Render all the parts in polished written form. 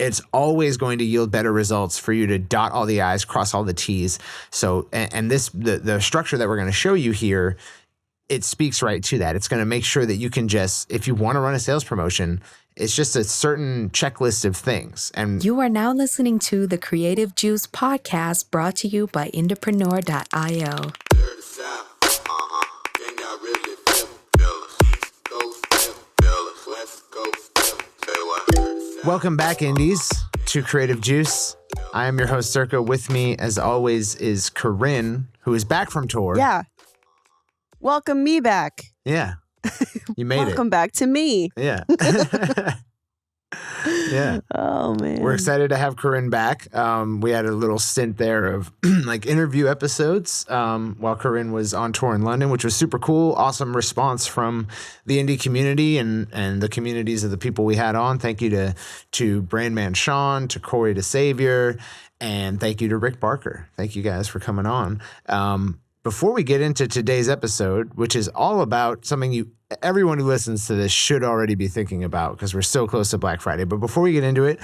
it's always going to yield better results for you to dot all the I's, cross all the T's. So, and the structure that we're going to show you here, it speaks right to that. It's going to make sure that you can just, if you want to run a sales promotion, it's just a certain checklist of things. And you are now listening to the Creative Juice podcast, brought to you by Entrepreneur.io. Welcome back, Indies, to Creative Juice. I am your host, Circa. With me, as always, is Corrin, who is back from tour. Yeah. Welcome me back. Yeah. You made it. Welcome back to me. Yeah. Yeah. Oh, man. We're excited to have Corrin back. We had a little stint there of like interview episodes while Corrin was on tour in London, which was super cool. Awesome response from the indie community and the communities of the people we had on. Thank you to Brandman Sean, to Corey to Savior, and thank you to Rick Barker. Thank you guys for coming on. Before we get into today's episode, which is all about something everyone who listens to this should already be thinking about because we're so close to Black Friday. But before we get into it,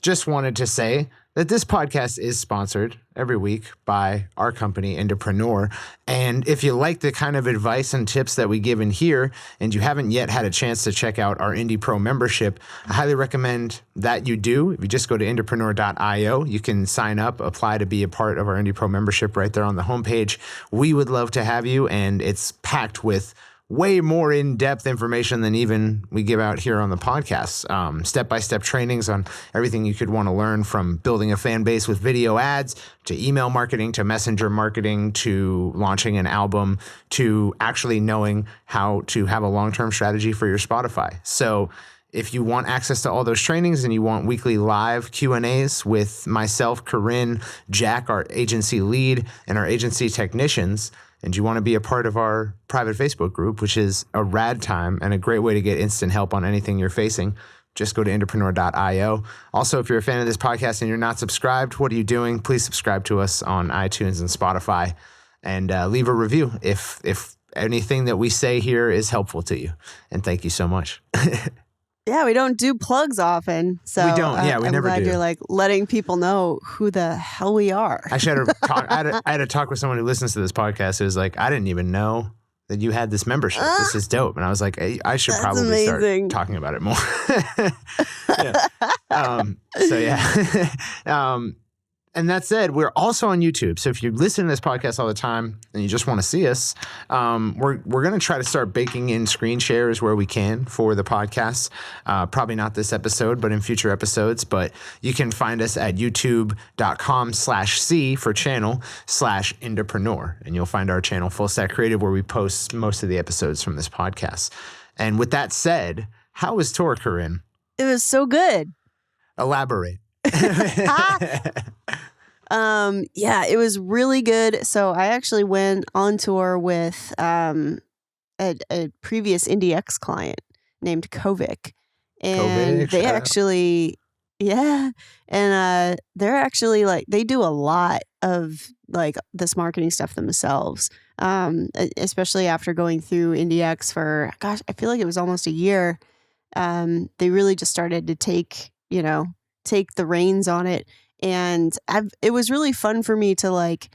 just wanted to say that this podcast is sponsored every week by our company, Entrepreneur. And if you like the kind of advice and tips that we give in here, and you haven't yet had a chance to check out our Indie Pro membership, I highly recommend that you do. If you just go to Entrepreneur.io, you can sign up, apply to be a part of our Indie Pro membership right there on the homepage. We would love to have you, and it's packed with way more in-depth information than even we give out here on the podcast. Step-by-step trainings on everything you could want to learn, from building a fan base with video ads, to email marketing, to messenger marketing, to launching an album, to actually knowing how to have a long-term strategy for your Spotify. So if you want access to all those trainings and you want weekly live Q&As with myself, Corrin, Jack, our agency lead, and our agency technicians, and you want to be a part of our private Facebook group, which is a rad time and a great way to get instant help on anything you're facing, just go to Entrepreneur.io. Also, if you're a fan of this podcast and you're not subscribed, what are you doing? Please subscribe to us on iTunes and Spotify, and leave a review if anything that we say here is helpful to you. And thank you so much. Yeah, we don't do plugs often. So we don't. Yeah, we I'm never glad do. You're like letting people know who the hell we are. Actually, I had a talk with someone who listens to this podcast who was like, I didn't even know that you had this membership. This is dope. And I was like, I should probably start talking about it more. Yeah. So yeah. And that said, we're also on YouTube. So if you listen to this podcast all the time and you just want to see us, we're going to try to start baking in screen shares where we can for the podcast. Probably not this episode, but in future episodes. But you can find us at youtube.com/C for channel/Entrepreneur. And you'll find our channel, Full Stack Creative, where we post most of the episodes from this podcast. And with that said, how was tour, Corrin? It was so good. Elaborate. Yeah, it was really good. So I actually went on tour with a previous IndieX client named Kovic, and they actually, yeah, and they're actually like, they do a lot of like this marketing stuff themselves, especially after going through IndieX for, gosh, I feel like it was almost a year. They really just started to take the reins on it. And it was really fun for me to like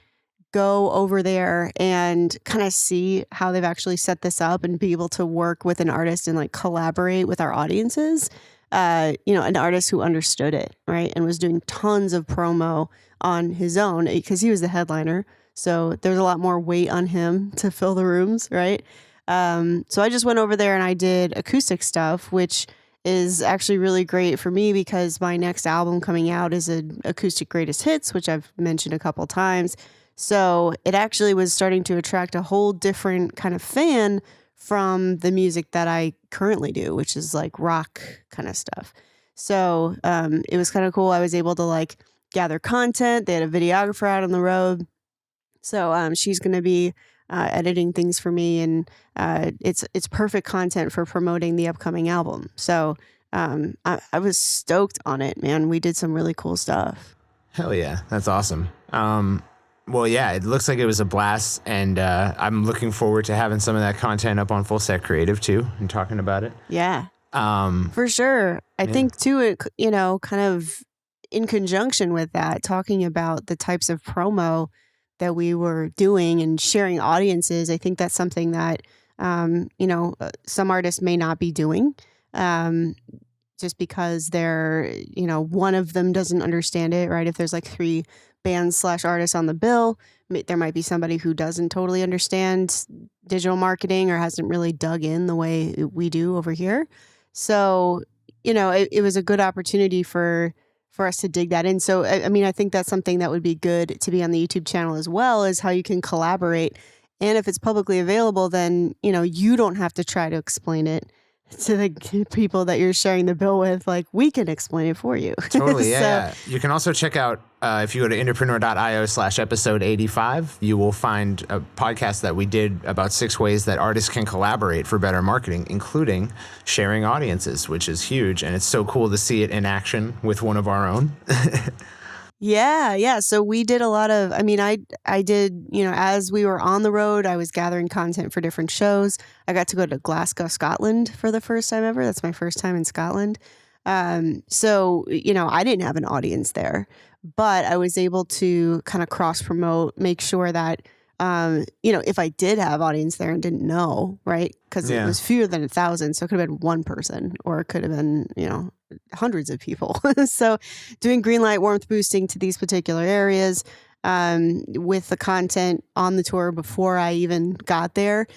go over there and kind of see how they've actually set this up and be able to work with an artist and like collaborate with our audiences. An artist who understood it, right? And was doing tons of promo on his own because he was the headliner. So there's a lot more weight on him to fill the rooms, right? So I just went over there and I did acoustic stuff, which is actually really great for me because my next album coming out is an acoustic greatest hits, which I've mentioned a couple times. So it actually was starting to attract a whole different kind of fan from the music that I currently do, which is like rock kind of stuff. So it was kind of cool. I was able to like gather content. They had a videographer out on the road. So she's going to be editing things for me, and it's perfect content for promoting the upcoming album. So I was stoked on it, man. We did some really cool stuff. Hell yeah, that's awesome. Well, yeah, it looks like it was a blast, and I'm looking forward to having some of that content up on Full Stack Creative too and talking about it. Yeah. For sure. I think too, it, kind of in conjunction with that, talking about the types of promo that we were doing and sharing audiences, I think that's something that, some artists may not be doing. Just because they're, one of them doesn't understand it, right? If there's like 3 bands/artists on the bill, there might be somebody who doesn't totally understand digital marketing or hasn't really dug in the way we do over here. So, it was a good opportunity for us to dig that in. So, I think that's something that would be good to be on the YouTube channel as well, is how you can collaborate. And if it's publicly available, then, you don't have to try to explain it to the people that you're sharing the bill with. Like, we can explain it for you. Totally, yeah. You can also check out, if you go to indepreneur.io/episode 85, you will find a podcast that we did about 6 ways that artists can collaborate for better marketing, including sharing audiences, which is huge. And it's so cool to see it in action with one of our own. Yeah. So we did a lot of, I did, as we were on the road, I was gathering content for different shows. I got to go to Glasgow, Scotland for the first time ever. That's my first time in Scotland. So, I didn't have an audience there, but I was able to kind of cross promote, make sure that, if I did have audience there and didn't know, right? Because it was fewer than 1,000. So it could have been one person, or it could have been, hundreds of people. So doing green light warmth boosting to these particular areas, with the content on the tour before I even got there,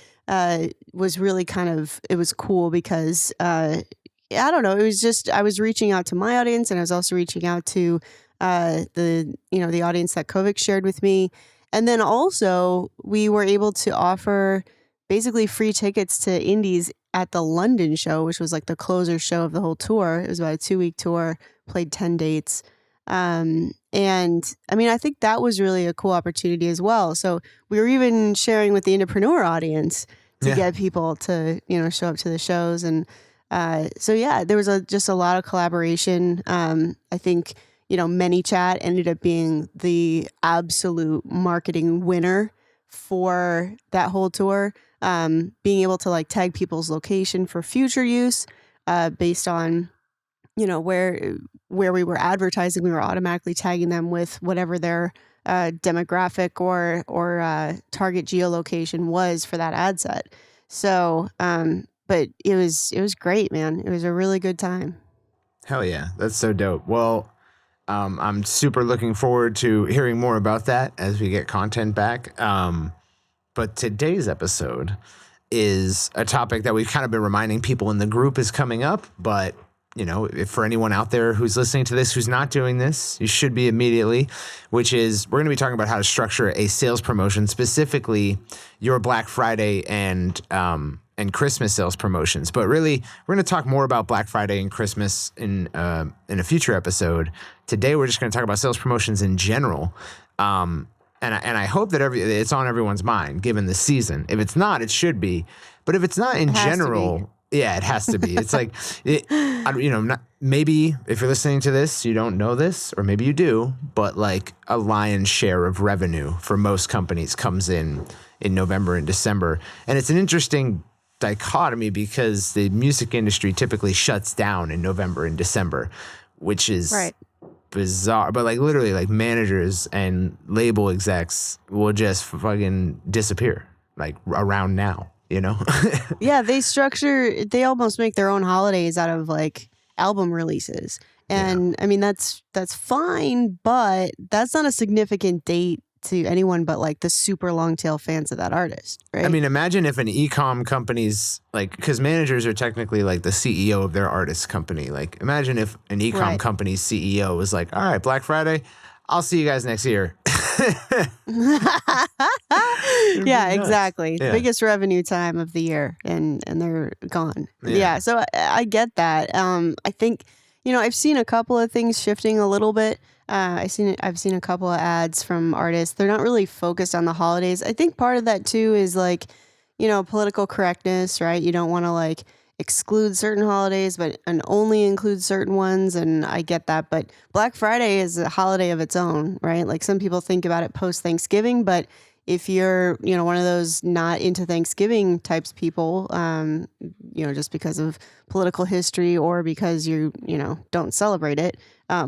was really it was cool because, I don't know, it was just, I was reaching out to my audience, and I was also reaching out to, the audience that Kovic shared with me. And then also we were able to offer basically free tickets to indies at the London show, which was like the closer show of the whole tour. It was about a 2-week tour, played 10 dates. And I think that was really a cool opportunity as well. So we were even sharing with the Indepreneur audience to get people to, show up to the shows. And there was just a lot of collaboration. I think, ManyChat ended up being the absolute marketing winner for that whole tour. Being able to like tag people's location for future use, based on, where we were advertising, we were automatically tagging them with whatever their demographic or target geolocation was for that ad set. So, but it was great, man. It was a really good time. Hell yeah. That's so dope. Well, I'm super looking forward to hearing more about that as we get content back. But today's episode is a topic that we've kind of been reminding people in the group is coming up. But, if for anyone out there who's listening to this, who's not doing this, you should be immediately, which is we're going to be talking about how to structure a sales promotion, specifically your Black Friday and Christmas sales promotions. But really, we're going to talk more about Black Friday and Christmas in a future episode. Today, we're just going to talk about sales promotions in general. And I hope that it's on everyone's mind, given the season. If it's not, it should be. But if it's not in general, yeah, it has to be. It's like, maybe if you're listening to this, you don't know this, or maybe you do, but like a lion's share of revenue for most companies comes in November and December. And it's an interesting dichotomy because the music industry typically shuts down in November and December, which is bizarre. But like literally, like managers and label execs will just fucking disappear like around now, Yeah, they almost make their own holidays out of like album releases. And that's fine, but that's not a significant date to anyone but like the super long tail fans of that artist, right? Imagine if an e-com company's like, because managers are technically like the CEO of their artist company. Like, imagine if an e-com company's CEO was like, all right, Black Friday, I'll see you guys next year. Yeah, exactly. Yeah. Biggest revenue time of the year, and they're gone. Yeah, so I get that. I think, I've seen a couple of things shifting a little bit. I've seen a couple of ads from artists. They're not really focused on the holidays. I think part of that too is like, political correctness, right? You don't want to like exclude certain holidays, and only include certain ones. And I get that, but Black Friday is a holiday of its own, right? Like some people think about it post Thanksgiving, but if you're, one of those not into Thanksgiving types people, just because of political history or because you don't celebrate it,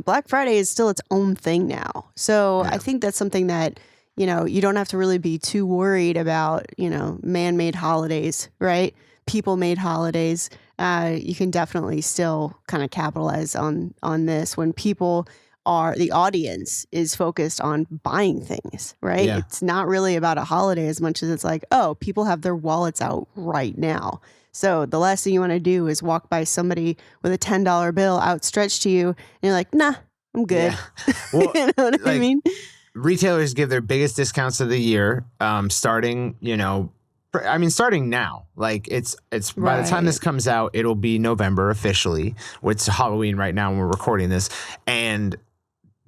Black Friday is still its own thing now. So I think that's something that, you don't have to really be too worried about, man-made holidays, right? People-made holidays. You can definitely still kind of capitalize on this when the audience is focused on buying things, right? Yeah. It's not really about a holiday as much as it's like, oh, people have their wallets out right now. So the last thing you want to do is walk by somebody with a $10 bill outstretched to you and you're like, nah, I'm good. Yeah. Well, you know what I mean? Retailers give their biggest discounts of the year, starting now. Like it's by the time this comes out, it'll be November officially. It's Halloween right now when we're recording this, and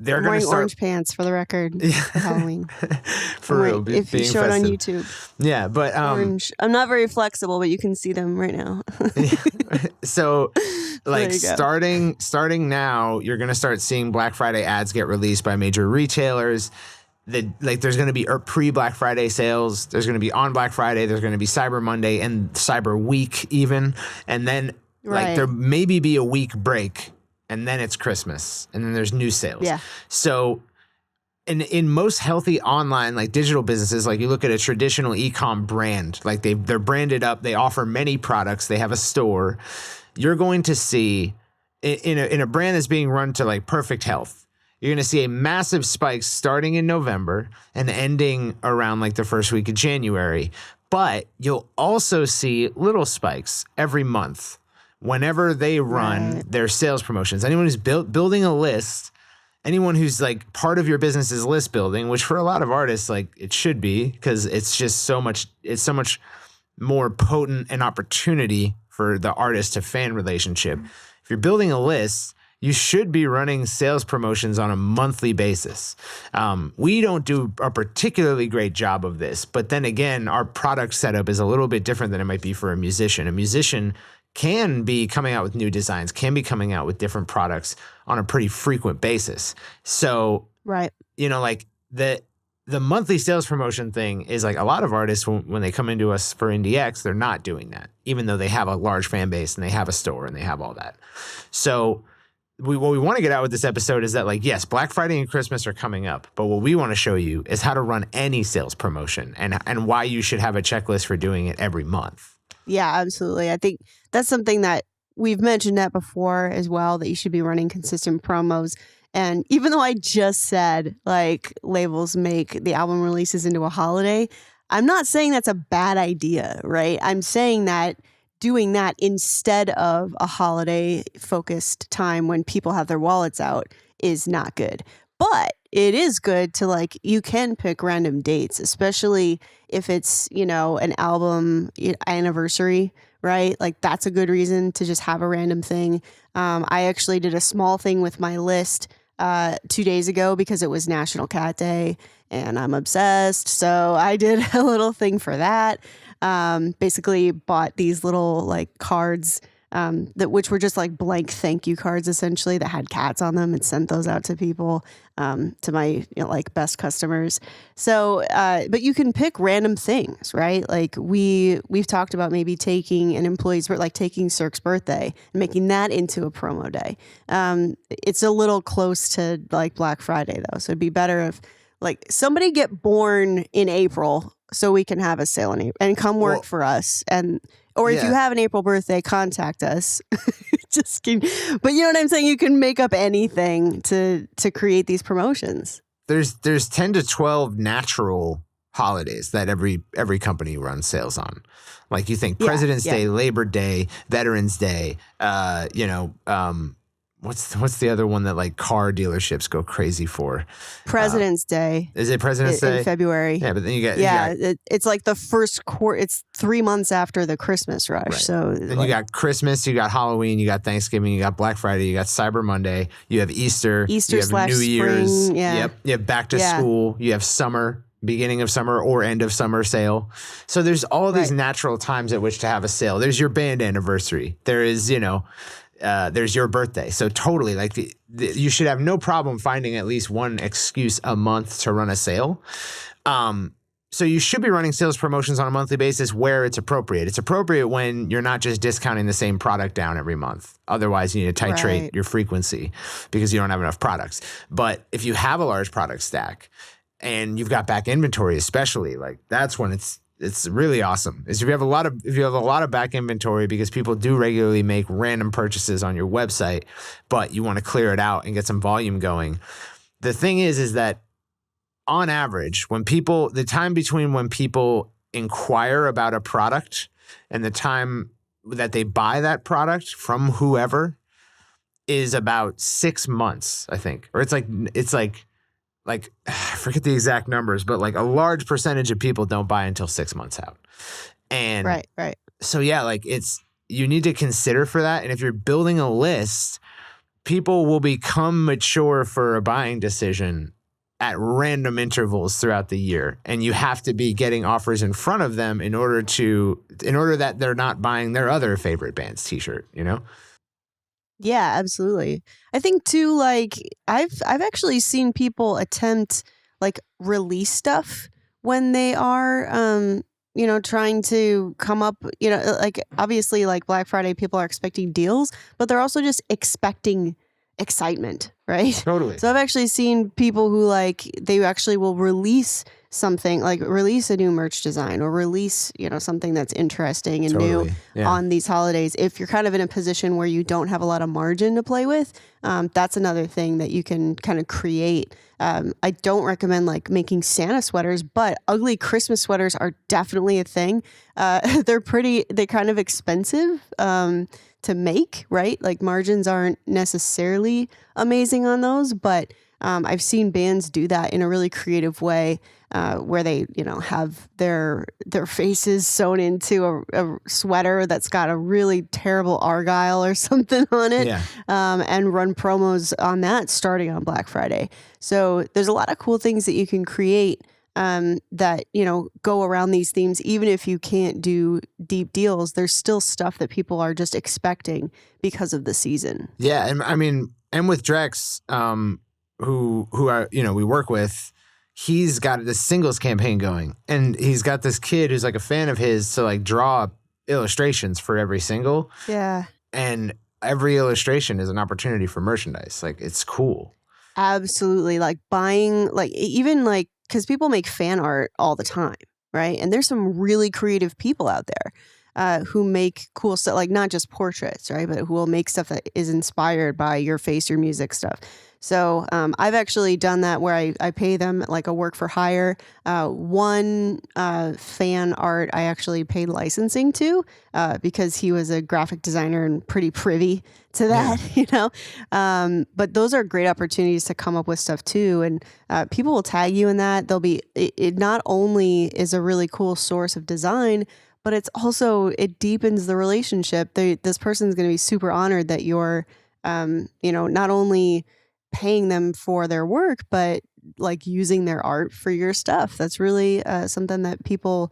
they're going to start orange pants for the record for Halloween. For real, if you show it on YouTube. Yeah, but orange. I'm not very flexible, but you can see them right now. So, like starting now, you're going to start seeing Black Friday ads get released by major retailers. There's going to be pre-Black Friday sales. There's going to be on Black Friday. There's going to be Cyber Monday and Cyber Week even, and then there maybe be a week break. And then it's Christmas, and then there's new sales. Yeah. So in most healthy online, like digital businesses, like you look at a traditional e-com brand, like they're branded up, they offer many products, they have a store. You're going to see in a brand that's being run to like perfect health, you're going to see a massive spike starting in November and ending around like the first week of January. But you'll also see little spikes every month whenever they run their sales promotions. Anyone who's building a list, anyone who's like part of your business is list building, which for a lot of artists, like it should be, because it's just so much more potent an opportunity for the artist to fan relationship. If you're building a list, you should be running sales promotions on a monthly basis. We don't do a particularly great job of this, but then again, our product setup is a little bit different than it might be for a musician. A musician can be coming out with new designs, can be coming out with different products on a pretty frequent basis. So, like the monthly sales promotion thing is like a lot of artists, when they come into us for IndieX, they're not doing that, even though they have a large fan base and they have a store and they have all that. So what we want to get out with this episode is that, like, yes, Black Friday and Christmas are coming up, but what we want to show you is how to run any sales promotion and why you should have a checklist for doing it every month. Yeah, absolutely. I think that's something that we've mentioned that before as well, that you should be running consistent promos. And even though I just said like labels make the album releases into a holiday, I'm not saying that's a bad idea, right? I'm saying that doing that instead of a holiday focused time when people have their wallets out is not good. But it is good to you can pick random dates, especially if it's, an album anniversary, right? Like that's a good reason to just have a random thing. I actually did a small thing with my list 2 days ago because it was National Cat Day and I'm obsessed. So I did a little thing for that. Basically bought these little cards which were just blank thank you cards essentially that had cats on them, and sent those out to people, to my best customers. So, but you can pick random things, right? Like we've talked about maybe taking an employee's, taking Cirque's birthday and making that into a promo day. It's a little close to Black Friday though. So it'd be better if somebody get born in April so we can have a sale in April and come work for us. Or if you have an April birthday, contact us. Just kidding. But you know what I'm saying? You can make up anything to create these promotions. There's 10 to 12 natural holidays that every company runs sales on. Like you think President's Day, Labor Day, Veterans Day, what's the other one that car dealerships go crazy for? President's Day. Is it President's Day? In February. Yeah, but then you got... it's the first quarter. It's 3 months after the Christmas rush. Right. So then you got Christmas, you got Halloween, you got Thanksgiving, you got Black Friday, you got Cyber Monday, you have Easter, you have New Year's. Spring, Yep. You have back to school, you have summer, beginning of summer or end of summer sale. So there's all these natural times at which to have a sale. There's your band anniversary. There is, there's your birthday. So totally you should have no problem finding at least one excuse a month to run a sale. So you should be running sales promotions on a monthly basis where it's appropriate. It's appropriate when you're not just discounting the same product down every month. Otherwise, you need to titrate Right. your frequency because you don't have enough products. But if you have a large product stack and you've got back inventory, especially, like that's when it's really awesome. Is if you have a lot of back inventory, because people do regularly make random purchases on your website, but you want to clear it out and get some volume going. The thing is that on average, the time between when people inquire about a product and the time that they buy that product from whoever is about 6 months, I think. Or it's like I forget the exact numbers, but like a large percentage of people don't buy until 6 months out. And Right. so yeah, like you need to consider for that. And if you're building a list, people will become mature for a buying decision at random intervals throughout the year. And you have to be getting offers in front of them in order that they're not buying their other favorite band's t-shirt, you know? Yeah, absolutely. I think too, like I've actually seen people attempt like release stuff when they are trying to come up, like obviously like Black Friday people are expecting deals, but they're also just expecting excitement, right? Totally. So I've actually seen people who like they actually will release something, like release a new merch design or release, something that's interesting and new on these holidays. If you're kind of in a position where you don't have a lot of margin to play with, that's another thing that you can kind of create. I don't recommend like making Santa sweaters, but ugly Christmas sweaters are definitely a thing. They're kind of expensive to make, right? Like margins aren't necessarily amazing on those, but I've seen bands do that in a really creative way, where they, have their faces sewn into a sweater that's got a really terrible Argyle or something on it, and run promos on that starting on Black Friday. So there's a lot of cool things that you can create that, go around these themes. Even if you can't do deep deals, there's still stuff that people are just expecting because of the season. Yeah. And I mean, and with Drex, who we work with, he's got this singles campaign going, and he's got this kid who's like a fan of his to like draw illustrations for every single. Yeah. And every illustration is an opportunity for merchandise. Like, it's cool. Absolutely. Like buying, like even like, because people make fan art all the time, right? And there's some really creative people out there who make cool stuff, like not just portraits, right? But who will make stuff that is inspired by your face, your music stuff. So I've actually done that where I pay them like a work for hire. One fan art I actually paid licensing to because he was a graphic designer and pretty privy to that, But those are great opportunities to come up with stuff too. And people will tag you in that. It not only is a really cool source of design, but it deepens the relationship. This person's going to be super honored that you're, not only paying them for their work, but like using their art for your stuff. That's really something that people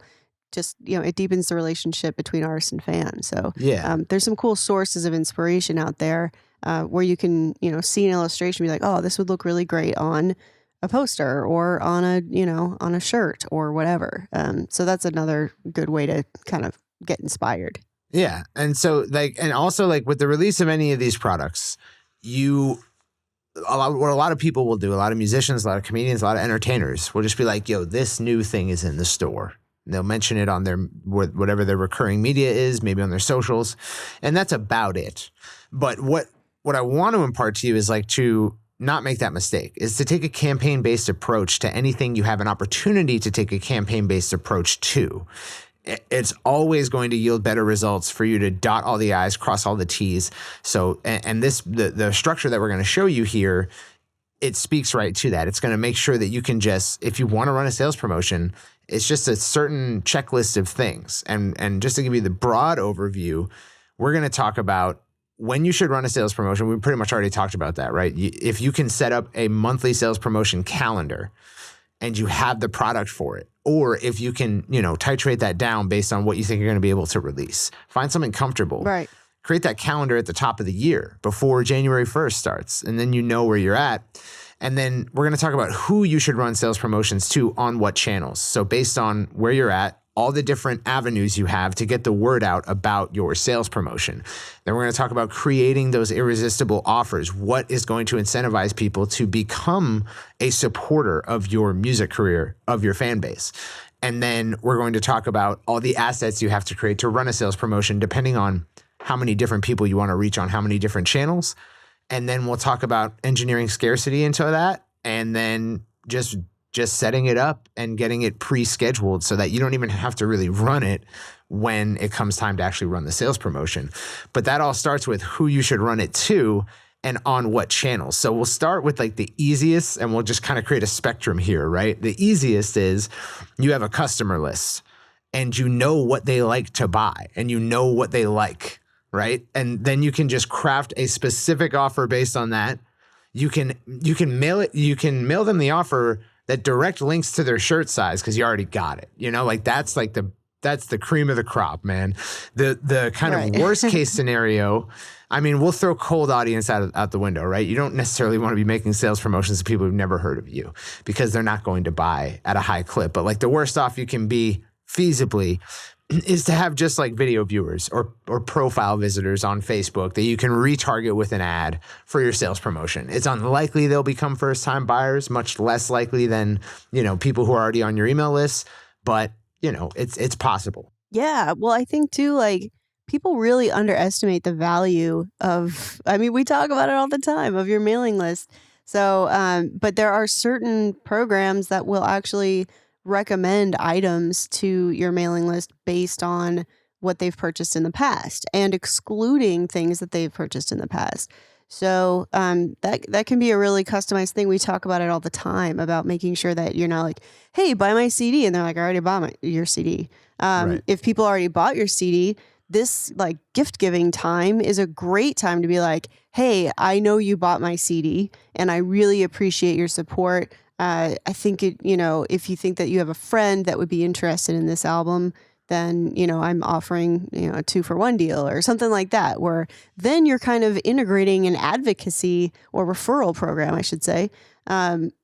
just, it deepens the relationship between artist and fan. So there's some cool sources of inspiration out there where you can, see an illustration, be like, oh, this would look really great on a poster or on a shirt or whatever. So that's another good way to kind of get inspired. Yeah. And so and also with the release of any of these products, what a lot of people will do, a lot of musicians, a lot of comedians, a lot of entertainers will just be like, yo, this new thing is in the store. And they'll mention it on whatever their recurring media is, maybe on their socials. And that's about it. But what I want to impart to you is to not make that mistake, is to take a campaign-based approach to anything you have an opportunity to take a campaign-based approach to. It's always going to yield better results for you to dot all the I's, cross all the T's. So, and the structure that we're going to show you here, it speaks right to that. It's going to make sure that you can just, if you want to run a sales promotion, it's just a certain checklist of things. And just to give you the broad overview, we're going to talk about when you should run a sales promotion. We pretty much already talked about that, right? If you can set up a monthly sales promotion calendar and you have the product for it, or if you can, titrate that down based on what you think you're going to be able to release. Find something comfortable. Right. Create that calendar at the top of the year before January 1st starts, and then you know where you're at. And then we're going to talk about who you should run sales promotions to on what channels. So based on where you're at, all the different avenues you have to get the word out about your sales promotion. Then we're going to talk about creating those irresistible offers. What is going to incentivize people to become a supporter of your music career, of your fan base? And then we're going to talk about all the assets you have to create to run a sales promotion, depending on how many different people you want to reach on how many different channels. And then we'll talk about engineering scarcity into that, and then just setting it up and getting it pre-scheduled so that you don't even have to really run it when it comes time to actually run the sales promotion. But that all starts with who you should run it to and on what channels. So we'll start with like the easiest, and we'll just kind of create a spectrum here, right? The easiest is you have a customer list and you know what they like to buy and you know what they like, right? And then you can just craft a specific offer based on that. You can mail them the offer that direct links to their shirt size because you already got it. You know, like that's the cream of the crop, man. The kind of worst case scenario, I mean, we'll throw cold audience out the window, right? You don't necessarily want to be making sales promotions to people who've never heard of you because they're not going to buy at a high clip. But like the worst off you can be feasibly is to have just like video viewers or profile visitors on Facebook that you can retarget with an ad for your sales promotion. It's unlikely they'll become first-time buyers, much less likely than, people who are already on your email list, but it's possible. Yeah. Well, I think too, like people really underestimate the value of, we talk about it all the time, of your mailing list. So, but there are certain programs that will actually recommend items to your mailing list based on what they've purchased in the past and excluding things that they've purchased in the past. So that can be a really customized thing. We talk about it all the time about making sure that you're not like, hey, buy my CD. And they're like, I already bought your CD. Right. If people already bought your CD, this like gift giving time is a great time to be like, hey, I know you bought my CD and I really appreciate your support. I think if you think that you have a friend that would be interested in this album, then, I'm offering, a 2-for-1 deal or something like that, where then you're kind of integrating an advocacy or referral program, I should say,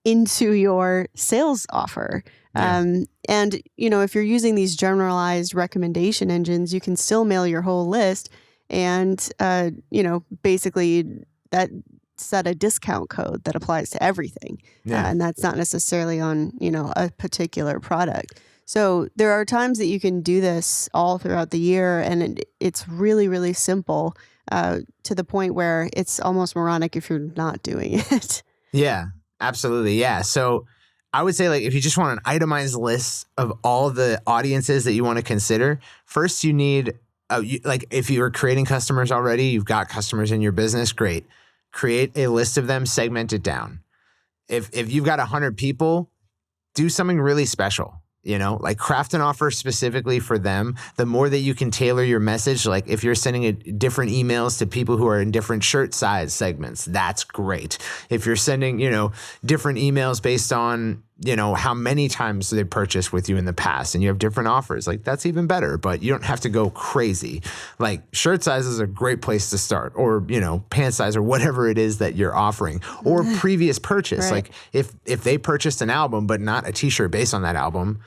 into your sales offer. Yeah. And, if you're using these generalized recommendation engines, you can still mail your whole list and, basically that set a discount code that applies to everything. Yeah. And that's not necessarily on, a particular product. So there are times that you can do this all throughout the year, and it's really, really simple to the point where it's almost moronic if you're not doing it. Yeah, absolutely. Yeah. So I would say like if you just want an itemized list of all the audiences that you want to consider, first you need, if you're creating customers already, you've got customers in your business, great. Create a list of them, segment it down. If you've got 100 people, do something really special. Like craft an offer specifically for them. The more that you can tailor your message, like if you're sending different emails to people who are in different shirt size segments, that's great. If you're sending, different emails based on, how many times they purchased with you in the past and you have different offers, like that's even better, but you don't have to go crazy. Like shirt size is a great place to start, or, pant size or whatever it is that you're offering, or previous purchase. Right. Like if they purchased an album, but not a t-shirt based on that album,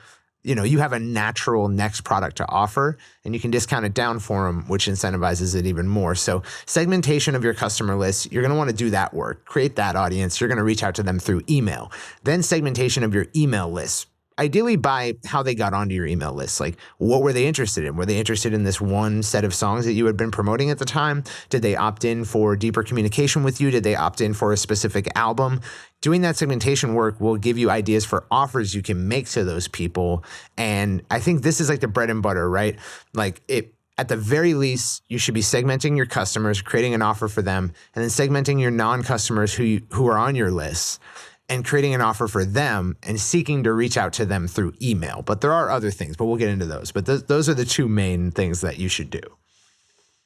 you have a natural next product to offer and you can discount it down for them, which incentivizes it even more. So segmentation of your customer list, you're going to want to do that work, create that audience. You're going to reach out to them through email. Then segmentation of your email list, ideally by how they got onto your email list. Like what were they interested in? Were they interested in this one set of songs that you had been promoting at the time? Did they opt in for deeper communication with you? Did they opt in for a specific album? Doing that segmentation work will give you ideas for offers you can make to those people. And I think this is like the bread and butter, right? Like at the very least, you should be segmenting your customers, creating an offer for them, and then segmenting your non-customers who are on your list and creating an offer for them and seeking to reach out to them through email. But there are other things, but we'll get into those. But those are the two main things that you should do.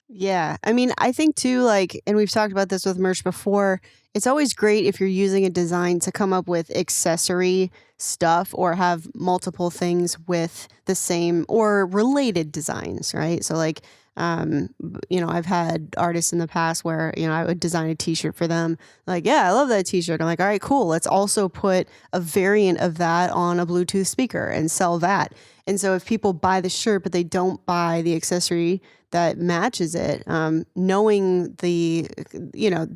Yeah. I mean, I think too, like, and we've talked about this with merch before, it's always great if you're using a design to come up with accessory stuff or have multiple things with the same or related designs, right? So, like, I've had artists in the past where, I would design a t-shirt for them. Like, yeah, I love that t-shirt. I'm like, all right, cool. Let's also put a variant of that on a Bluetooth speaker and sell that. And so if people buy the shirt, but they don't buy the accessory that matches it, knowing they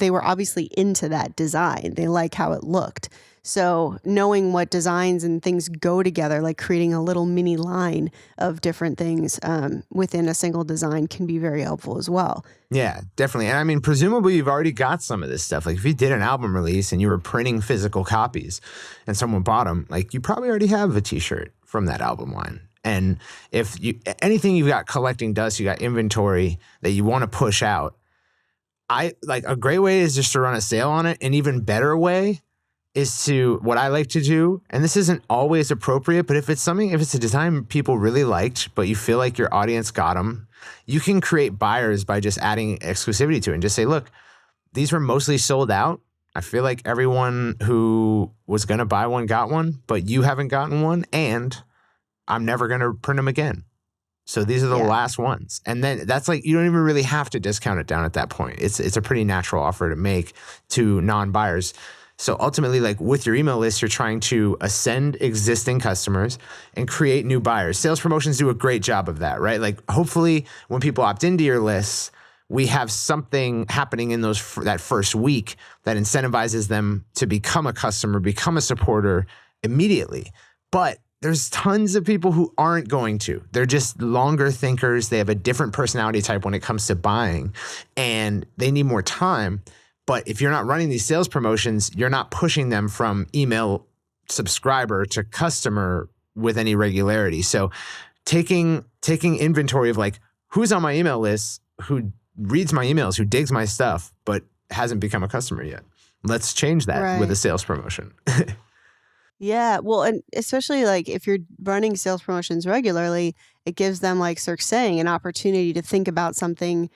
were obviously into that design. They like how it looked. So knowing what designs and things go together, like creating a little mini line of different things within a single design can be very helpful as well. Yeah, definitely. And I mean, presumably you've already got some of this stuff. Like if you did an album release and you were printing physical copies and someone bought them, like you probably already have a t-shirt from that album line. And if anything you've got collecting dust, you got inventory that you want to push out. A great way is just to run a sale on it. An even better way is what I like to do, and this isn't always appropriate, but if it's a design people really liked, but you feel like your audience got them, you can create buyers by just adding exclusivity to it and just say, look, these were mostly sold out. I feel like everyone who was going to buy one got one, but you haven't gotten one, and I'm never going to print them again. So these are the last ones. And then that's like, you don't even really have to discount it down at that point. It's a pretty natural offer to make to non-buyers. So ultimately, like with your email list, you're trying to ascend existing customers and create new buyers. Sales promotions do a great job of that, right? Like hopefully when people opt into your lists, we have something happening in that first week that incentivizes them to become a customer, become a supporter immediately. But there's tons of people who aren't going to. They're just longer thinkers. They have a different personality type when it comes to buying, and they need more time. But if you're not running these sales promotions, you're not pushing them from email subscriber to customer with any regularity. So taking inventory of like, who's on my email list, who reads my emails, who digs my stuff, but hasn't become a customer yet. Let's change that with a sales promotion. Yeah, well, and especially like if you're running sales promotions regularly, it gives them, like Cirque's saying, an opportunity to think about something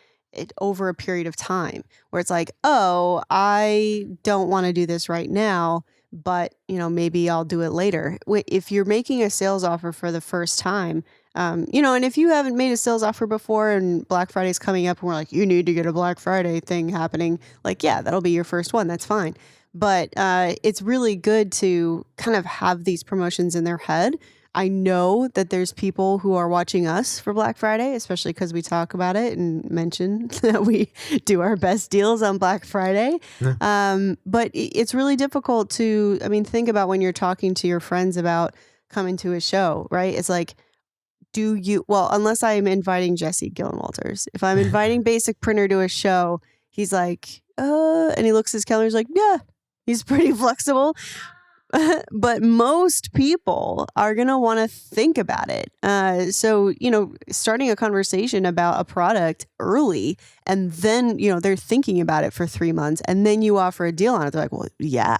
over a period of time where it's like, oh, I don't want to do this right now, but maybe I'll do it later. If you're making a sales offer for the first time, and if you haven't made a sales offer before and Black Friday's coming up and we're like, you need to get a Black Friday thing happening, like, yeah, that'll be your first one. That's fine. But it's really good to kind of have these promotions in their head. I know that there's people who are watching us for Black Friday, especially because we talk about it and mention that we do our best deals on Black Friday. Yeah. But it's really difficult to, think about when you're talking to your friends about coming to a show, right? It's like, unless I am inviting Jesse Gillen-Walters. If I'm inviting Basic Printer to a show, he's like, and he looks at his calendar, he's like, yeah, he's pretty flexible. But most people are going to want to think about it. So, starting a conversation about a product early and then, they're thinking about it for 3 months and then you offer a deal on it. They're like, well, yeah,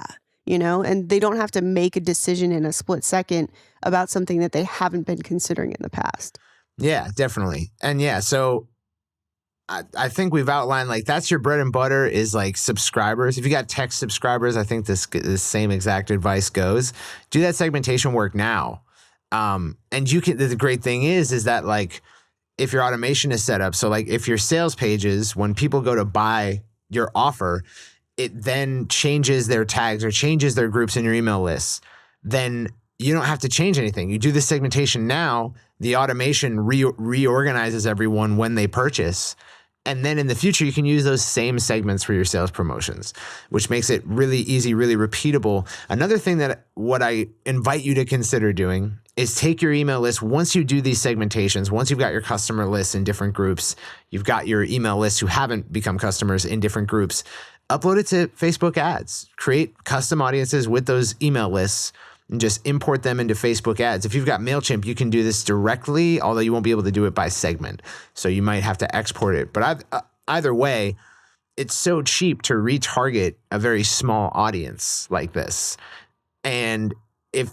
and they don't have to make a decision in a split second about something that they haven't been considering in the past. Yeah, definitely. And yeah, so I think we've outlined like that's your bread and butter is like subscribers. If you got text subscribers, I think this same exact advice goes. Do that segmentation work now. And the great thing is that like if your automation is set up, so like if your sales pages, when people go to buy your offer, it then changes their tags or changes their groups in your email lists, then you don't have to change anything. You do the segmentation now, the automation reorganizes everyone when they purchase. And then in the future, you can use those same segments for your sales promotions, which makes it really easy, really repeatable. Another thing that what I invite you to consider doing is take your email list. Once you do these segmentations, once you've got your customer lists in different groups, you've got your email lists who haven't become customers in different groups, upload it to Facebook ads, create custom audiences with those email lists, and just import them into Facebook ads. If you've got MailChimp, you can do this directly, although you won't be able to do it by segment. So you might have to export it. But either way, it's so cheap to retarget a very small audience like this. And if,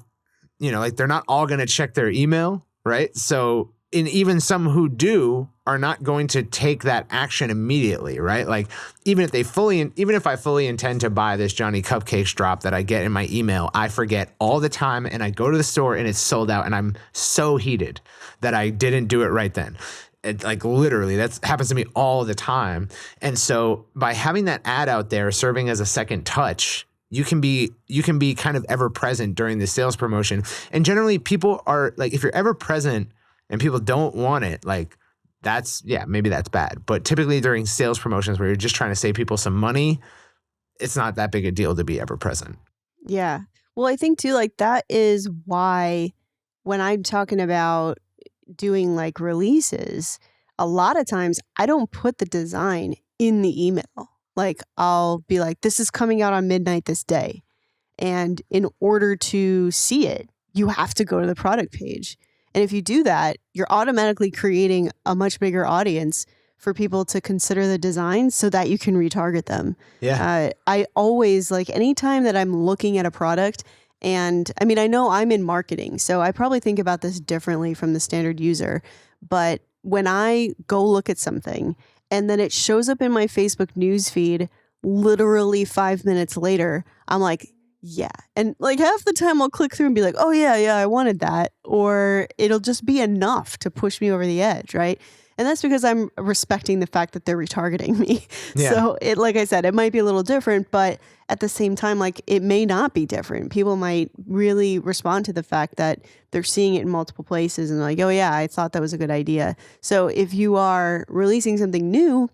like they're not all going to check their email, right? So and even some who do are not going to take that action immediately, right? Like even if I fully intend to buy this Johnny Cupcakes drop that I get in my email, I forget all the time and I go to the store and it's sold out and I'm so heated that I didn't do it right then. Like literally, that happens to me all the time. And so by having that ad out there serving as a second touch, you can be kind of ever present during the sales promotion. And generally people are like, if you're ever present and people don't want it, like maybe that's bad. But typically during sales promotions where you're just trying to save people some money, it's not that big a deal to be ever present. Yeah. Well, I think too, like that is why when I'm talking about doing like releases, a lot of times I don't put the design in the email. Like I'll be like, this is coming out on midnight this day. And in order to see it, you have to go to the product page. And if you do that, you're automatically creating a much bigger audience for people to consider the design so that you can retarget them. Yeah. I always like anytime that I'm looking at a product, and I mean, I know I'm in marketing, so I probably think about this differently from the standard user. But when I go look at something and then it shows up in my Facebook newsfeed literally 5 minutes later, I'm like, yeah. And like half the time I'll click through and be like, oh yeah, I wanted that. Or it'll just be enough to push me over the edge, right? And that's because I'm respecting the fact that they're retargeting me. Yeah. So it, like I said, it might be a little different, but at the same time, like it may not be different. People might really respond to the fact that they're seeing it in multiple places and like, oh yeah, I thought that was a good idea. So if you are releasing something new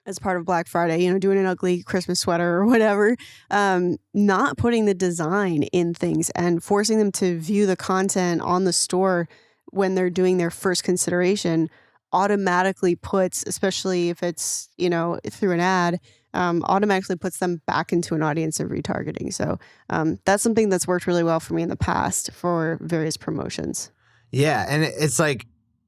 as part of Black Friday, doing an ugly Christmas sweater or whatever, not putting the design in things and forcing them to view the content on the store when they're doing their first consideration automatically puts, especially if it's, through an ad, automatically puts them back into an audience of retargeting. So that's something that's worked really well for me in the past for various promotions. Yeah. And it's like,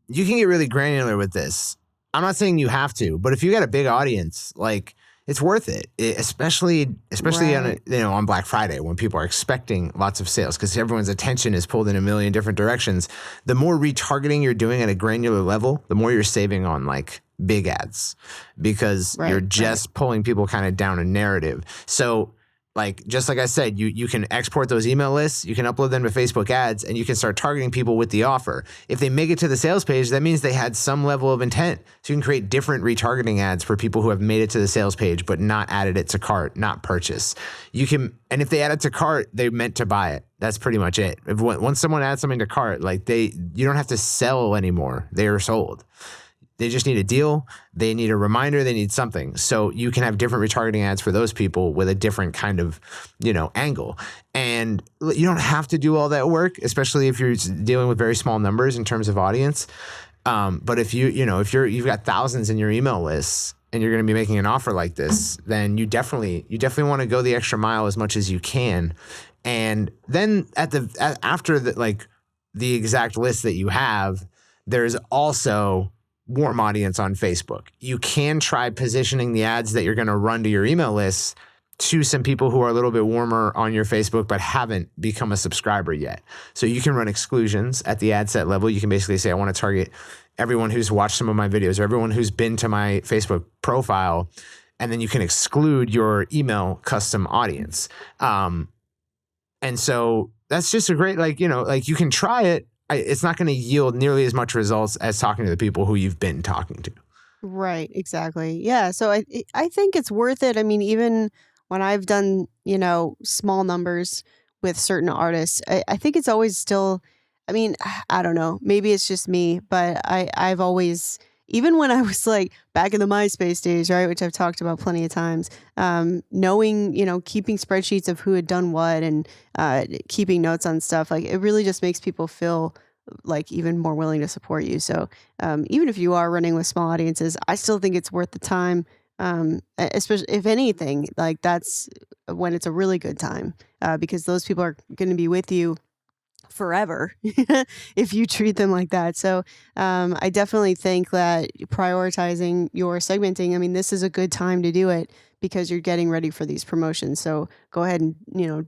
you can get really granular with this. I'm not saying you have to, but if you got a big audience, like it's worth it, especially right. on Black Friday when people are expecting lots of sales because everyone's attention is pulled in a million different directions. The more retargeting you're doing at a granular level, the more you're saving on like big ads because you're just pulling people kind of down a narrative. So like, just like I said, you can export those email lists, you can upload them to Facebook ads, and you can start targeting people with the offer. If they make it to the sales page, that means they had some level of intent. So you can create different retargeting ads for people who have made it to the sales page, but not added it to cart, not purchase. And if they add it to cart, they meant to buy it. That's pretty much it. Once someone adds something to cart, like you don't have to sell anymore. They are sold. They just need a deal. They need a reminder. They need something. So you can have different retargeting ads for those people with a different kind of, angle. And you don't have to do all that work, especially if you're dealing with very small numbers in terms of audience. But if you've got thousands in your email lists and you're going to be making an offer like this, then you definitely want to go the extra mile as much as you can. And then after the exact list that you have, there's also warm audience on Facebook. You can try positioning the ads that you're going to run to your email list to some people who are a little bit warmer on your Facebook but haven't become a subscriber yet. So you can run exclusions at the ad set level. You can basically say, I want to target everyone who's watched some of my videos or everyone who's been to my Facebook profile. And then you can exclude your email custom audience. And so that's just a great, you can try it. It's not going to yield nearly as much results as talking to the people who you've been talking to. Right, exactly. Yeah, so I think it's worth it. I mean, even when I've done, small numbers with certain artists, I think it's always still, I mean, I don't know, maybe it's just me, but I've always, even when I was like back in the MySpace days, right, which I've talked about plenty of times, knowing, keeping spreadsheets of who had done what and keeping notes on stuff, like it really just makes people feel like even more willing to support you. So even if you are running with small audiences, I still think it's worth the time. Especially if anything, like that's when it's a really good time because those people are going to be with you forever if you treat them like that. So I definitely think that prioritizing your segmenting, I mean, this is a good time to do it because you're getting ready for these promotions. So go ahead and,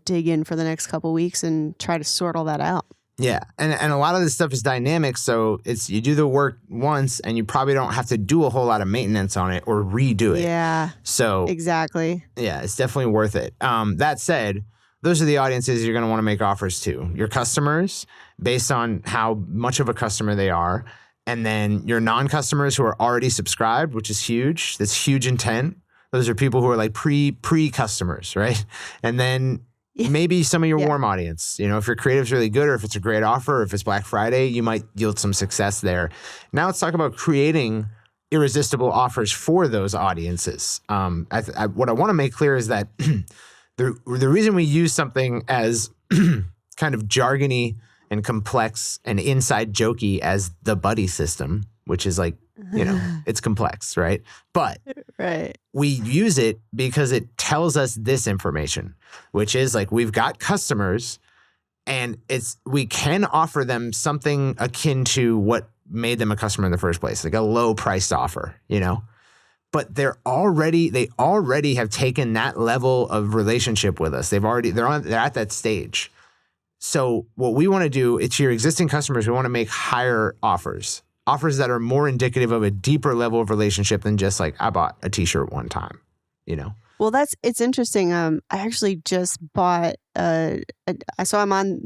dig in for the next couple weeks and try to sort all that out. Yeah. And a lot of this stuff is dynamic. So you do the work once and you probably don't have to do a whole lot of maintenance on it or redo it. Yeah. So exactly. Yeah, it's definitely worth it. That said, those are the audiences you're going to want to make offers to. Your customers, based on how much of a customer they are. And then your non-customers who are already subscribed, which is huge. That's huge intent. Those are people who are like pre-customers, right? And then maybe some of your warm audience. If your creative's really good or if it's a great offer or if it's Black Friday, you might yield some success there. Now let's talk about creating irresistible offers for those audiences. What I want to make clear is that the reason we use something as kind of jargony and complex and inside jokey as the buddy system, which is like, it's complex, right? But we use it because it tells us this information, which is like we've got customers and we can offer them something akin to what made them a customer in the first place, like a low priced offer, but they already have taken that level of relationship with us. They're at that stage. So what we want to do, it's your existing customers. We want to make higher offers that are more indicative of a deeper level of relationship than just like, I bought a t-shirt one time, Well, it's interesting. I actually just bought so I'm on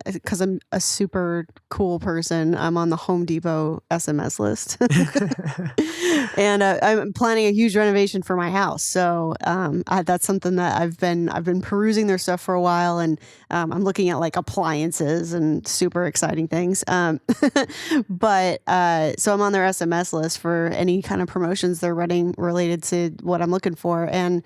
because I'm a super cool person. I'm on the Home Depot SMS list, and I'm planning a huge renovation for my house. So that's something that I've been perusing their stuff for a while, and I'm looking at like appliances and super exciting things. But so I'm on their SMS list for any kind of promotions they're running related to what I'm looking for, and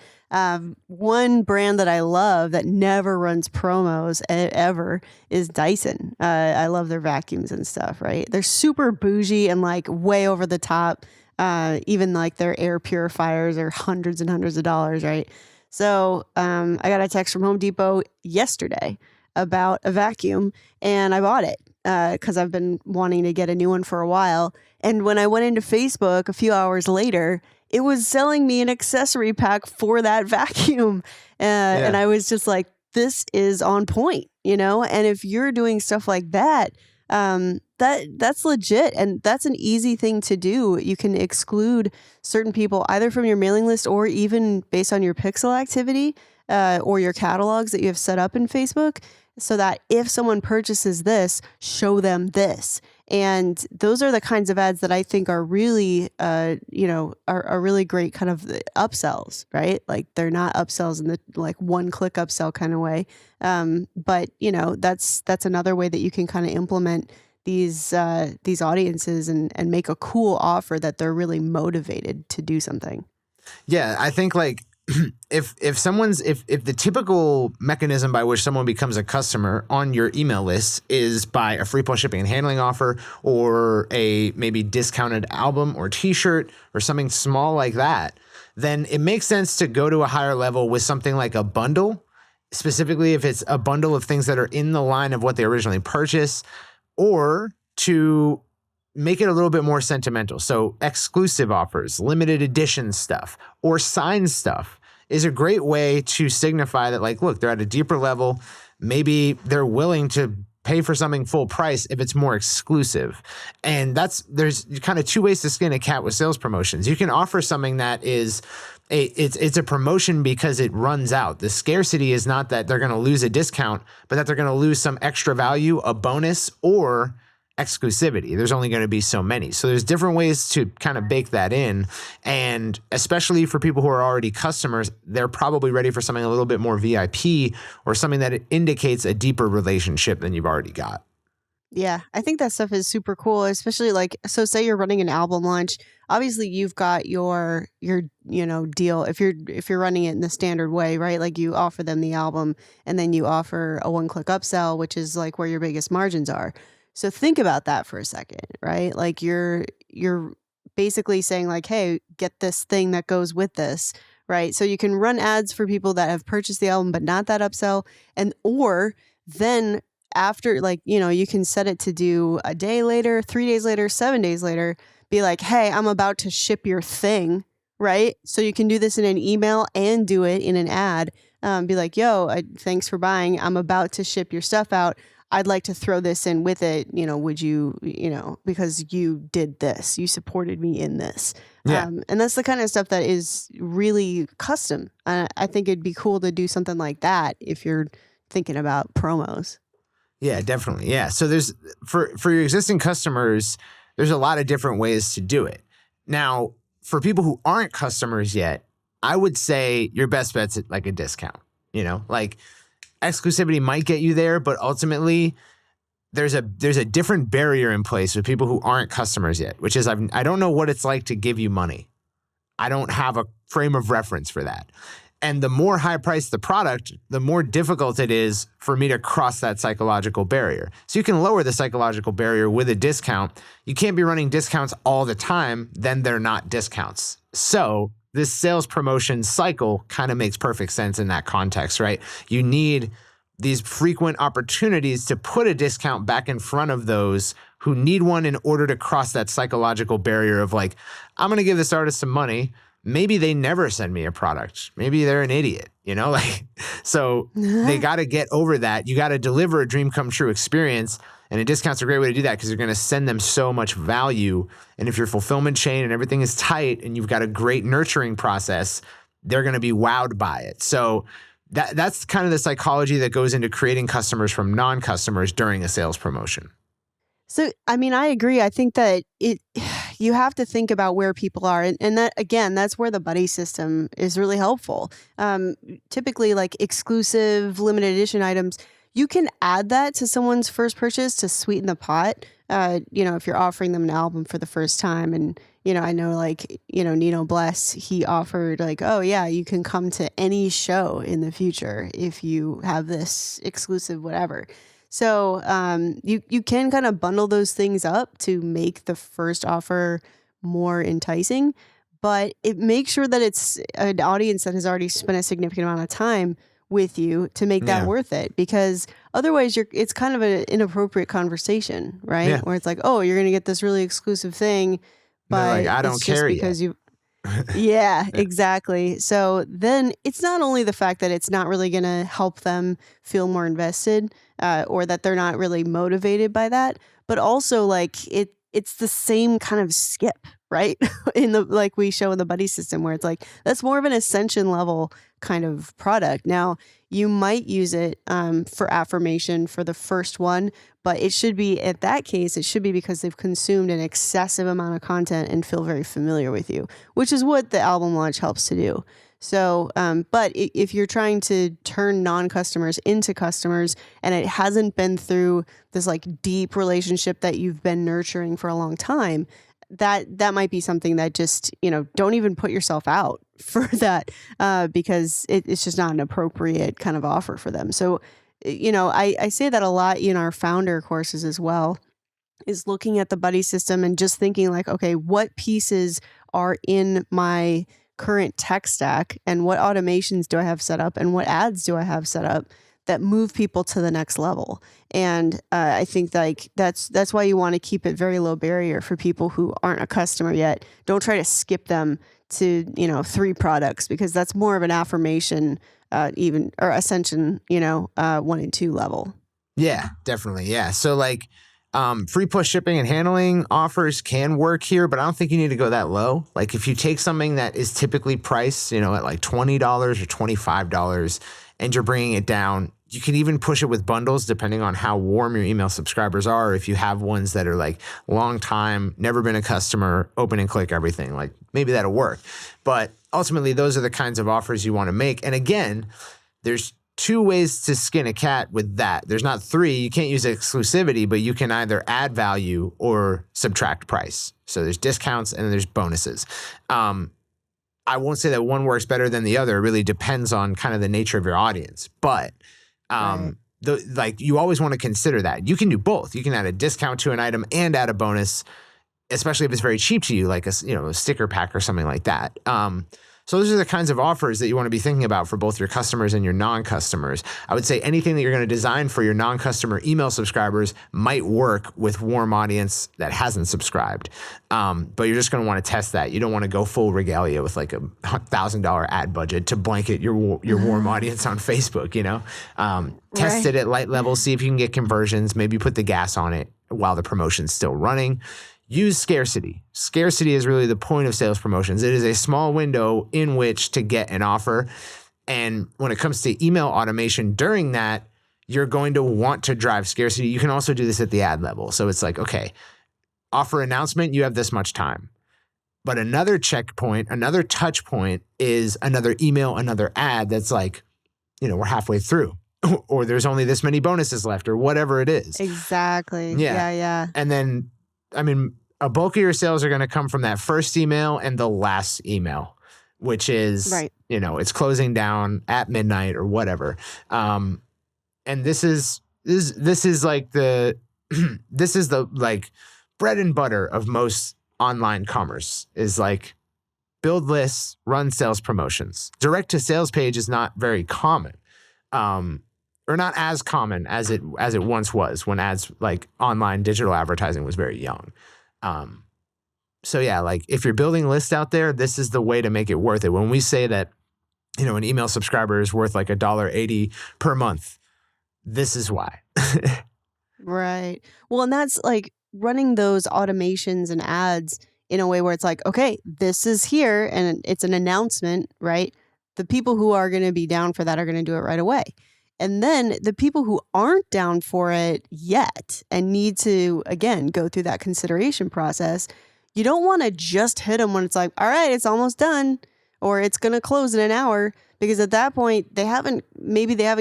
one brand that I love that never runs promos ever is Dyson. I love their vacuums and stuff, right? They're super bougie and like way over the top. Even like their air purifiers are hundreds and hundreds of dollars, right? So I got a text from Home Depot yesterday about a vacuum and I bought it because I've been wanting to get a new one for a while. And when I went into Facebook a few hours later, it was selling me an accessory pack for that vacuum. And I was just like, this is on point, And if you're doing stuff like that, that's legit. And that's an easy thing to do. You can exclude certain people either from your mailing list or even based on your pixel activity or your catalogs that you have set up in Facebook, so that if someone purchases this, show them this. And those are the kinds of ads that I think are really, are really great kind of upsells, right? Like they're not upsells in the like one-click upsell kind of way. But that's another way that you can kind of implement these audiences and make a cool offer that they're really motivated to do something. Yeah, I think like if the typical mechanism by which someone becomes a customer on your email list is by a free plus shipping and handling offer or a maybe discounted album or t-shirt or something small like that, then it makes sense to go to a higher level with something like a bundle, specifically if it's a bundle of things that are in the line of what they originally purchased, or to make it a little bit more sentimental. So exclusive offers, limited edition stuff, or signed stuff is a great way to signify that, like, look, they're at a deeper level. Maybe they're willing to pay for something full price if it's more exclusive. And there's kind of two ways to skin a cat with sales promotions. You can offer something that is it's a promotion because it runs out. The scarcity is not that they're going to lose a discount, but that they're going to lose some extra value, a bonus, or exclusivity. There's only going to be so many. So there's different ways to kind of bake that in. And especially for people who are already customers, they're probably ready for something a little bit more VIP or something that indicates a deeper relationship than you've already got. Yeah, I think that stuff is super cool, especially like, so say you're running an album launch. Obviously you've got your deal. If you're running it in the standard way, right? Like you offer them the album and then you offer a one-click upsell, which is like where your biggest margins are. So think about that for a second, right? Like you're basically saying like, hey, get this thing that goes with this, right? So you can run ads for people that have purchased the album but not that upsell, or then after, like, you can set it to do a day later, 3 days later, 7 days later, be like, hey, I'm about to ship your thing, right? So you can do this in an email and do it in an ad. Be like, yo, thanks for buying. I'm about to ship your stuff out. I'd like to throw this in with it, would you, because you did this, you supported me in this. Yeah. And that's the kind of stuff that is really custom. I think it'd be cool to do something like that if you're thinking about promos. Yeah, definitely. Yeah. So there's for your existing customers, there's a lot of different ways to do it. Now, for people who aren't customers yet, I would say your best bet's at like a discount. Like exclusivity might get you there, but ultimately there's a different barrier in place with people who aren't customers yet, which is I don't know what it's like to give you money. I don't have a frame of reference for that. And the more high priced the product, the more difficult it is for me to cross that psychological barrier. So you can lower the psychological barrier with a discount. You can't be running discounts all the time, then they're not discounts. So this sales promotion cycle kind of makes perfect sense in that context, right? You need these frequent opportunities to put a discount back in front of those who need one in order to cross that psychological barrier of like, I'm going to give this artist some money. Maybe they never send me a product. Maybe they're an idiot, so they got to get over that. You got to deliver a dream come true experience. And a discount's a great way to do that because you're going to send them so much value. And if your fulfillment chain and everything is tight and you've got a great nurturing process, they're going to be wowed by it. So that's kind of the psychology that goes into creating customers from non-customers during a sales promotion. So, I mean, I agree. I think that you have to think about where people are. And that, again, that's where the buddy system is really helpful. Typically, like exclusive limited edition items, you can add that to someone's first purchase to sweeten the pot. If you're offering them an album for the first time and, I know like, Nino Bless, he offered like, oh yeah, you can come to any show in the future if you have this exclusive whatever. So you can kind of bundle those things up to make the first offer more enticing, but it makes sure that it's an audience that has already spent a significant amount of time with you to make that worth it, because otherwise it's kind of an inappropriate conversation, right? Yeah. Where it's like, oh, you're going to get this really exclusive thing, but like, I don't care because yet. Yeah, exactly. So then it's not only the fact that it's not really going to help them feel more invested or that they're not really motivated by that, but also like it's the same kind of skip, right? Like we show in the buddy system where it's like, that's more of an ascension level kind of product. Now you might use it for affirmation for the first one, but it should be, at that case, it should be because they've consumed an excessive amount of content and feel very familiar with you, which is what the album launch helps to do. So, but if you're trying to turn non-customers into customers and it hasn't been through this like deep relationship that you've been nurturing for a long time, that might be something that just, don't even put yourself out for that because it's just not an appropriate kind of offer for them. So, I say that a lot in our founder courses as well, is looking at the buddy system and just thinking like, okay, what pieces are in my current tech stack and what automations do I have set up and what ads do I have set up that move people to the next level. And I think like that's why you want to keep it very low barrier for people who aren't a customer yet. Don't try to skip them to 3 products, because that's more of an affirmation or ascension 1 and 2 level. Yeah, definitely. Yeah. So like free plus shipping and handling offers can work here, but I don't think you need to go that low. Like if you take something that is typically priced, at like $20 or $25 and you're bringing it down, you can even push it with bundles depending on how warm your email subscribers are. If you have ones that are like long time, never been a customer, open and click everything, like maybe that'll work. But ultimately, those are the kinds of offers you want to make. And again, there's 2 ways to skin a cat with that. There's not 3. You can't use exclusivity, but you can either add value or subtract price. So there's discounts and then there's bonuses. I won't say that one works better than the other. It really depends on kind of the nature of your audience. But you always want to consider that. You can do both. You can add a discount to an item and add a bonus, especially if it's very cheap to you, like a sticker pack or something like that. So those are the kinds of offers that you want to be thinking about for both your customers and your non-customers. I would say anything that you're going to design for your non-customer email subscribers might work with warm audience that hasn't subscribed. But you're just going to want to test that. You don't want to go full regalia with like a $1,000 ad budget to blanket your warm audience on Facebook, Test it at light levels, see if you can get conversions, maybe put the gas on it while the promotion's still running. Use scarcity. Scarcity is really the point of sales promotions. It is a small window in which to get an offer. And when it comes to email automation during that, you're going to want to drive scarcity. You can also do this at the ad level. So it's like, okay, offer announcement, you have this much time. But another checkpoint, another touch point is another email, another ad that's like, we're halfway through. Or there's only this many bonuses left or whatever it is. Exactly. Yeah. And then, a bulk of your sales are going to come from that first email and the last email, which is, it's closing down at midnight or whatever. And this is like this is the like bread and butter of most online commerce is like build lists, run sales promotions. Direct to sales page is not very common. Or not as common as it once was when ads like online digital advertising was very young. So yeah, like if you're building lists out there, this is the way to make it worth it. When we say that, an email subscriber is worth like $1.80 per month, this is why. Right. Well, and that's like running those automations and ads in a way where it's like, okay, this is here and it's an announcement, right? The people who are going to be down for that are going to do it right away. And then the people who aren't down for it yet and need to, again, go through that consideration process, you don't want to just hit them when it's like, all right, it's almost done or it's going to close in an hour, because at that point they haven't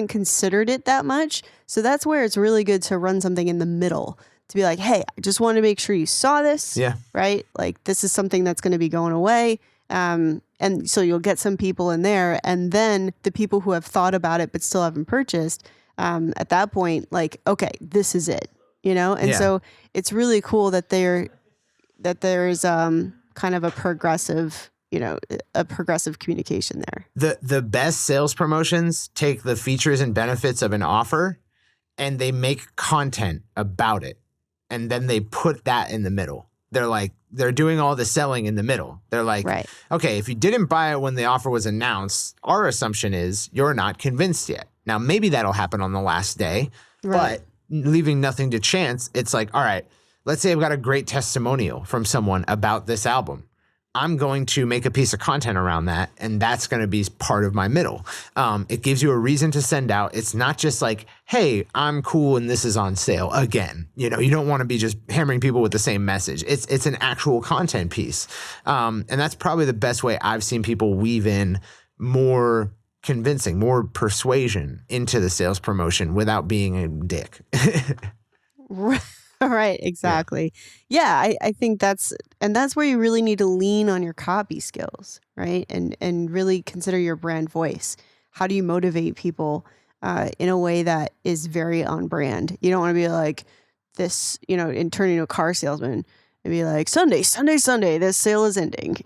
considered it that much. So that's where it's really good to run something in the middle to be like, hey, I just want to make sure you saw this, right? Like this is something that's going to be going away. And so you'll get some people in there, and then the people who have thought about it but still haven't purchased, at that point, like, okay, this is it, And so it's really cool that there's kind of a progressive communication there. The best sales promotions take the features and benefits of an offer, and they make content about it, and then they put that in the middle. They're doing all the selling in the middle. They're like, okay, if you didn't buy it when the offer was announced, our assumption is you're not convinced yet. Now, maybe that'll happen on the last day, but leaving nothing to chance, it's like, all right, let's say I've got a great testimonial from someone about this album. I'm going to make a piece of content around that, and that's going to be part of my middle. It gives you a reason to send out. It's not just like, hey, I'm cool and this is on sale again. You don't want to be just hammering people with the same message. It's an actual content piece. And that's probably the best way I've seen people weave in more convincing, more persuasion into the sales promotion without being a dick. Right, exactly. Yeah, I think that's where you really need to lean on your copy skills, right? And really consider your brand voice. How do you motivate people in a way that is very on brand? You don't want to be like this, and turn into a car salesman and be like, Sunday, this sale is ending,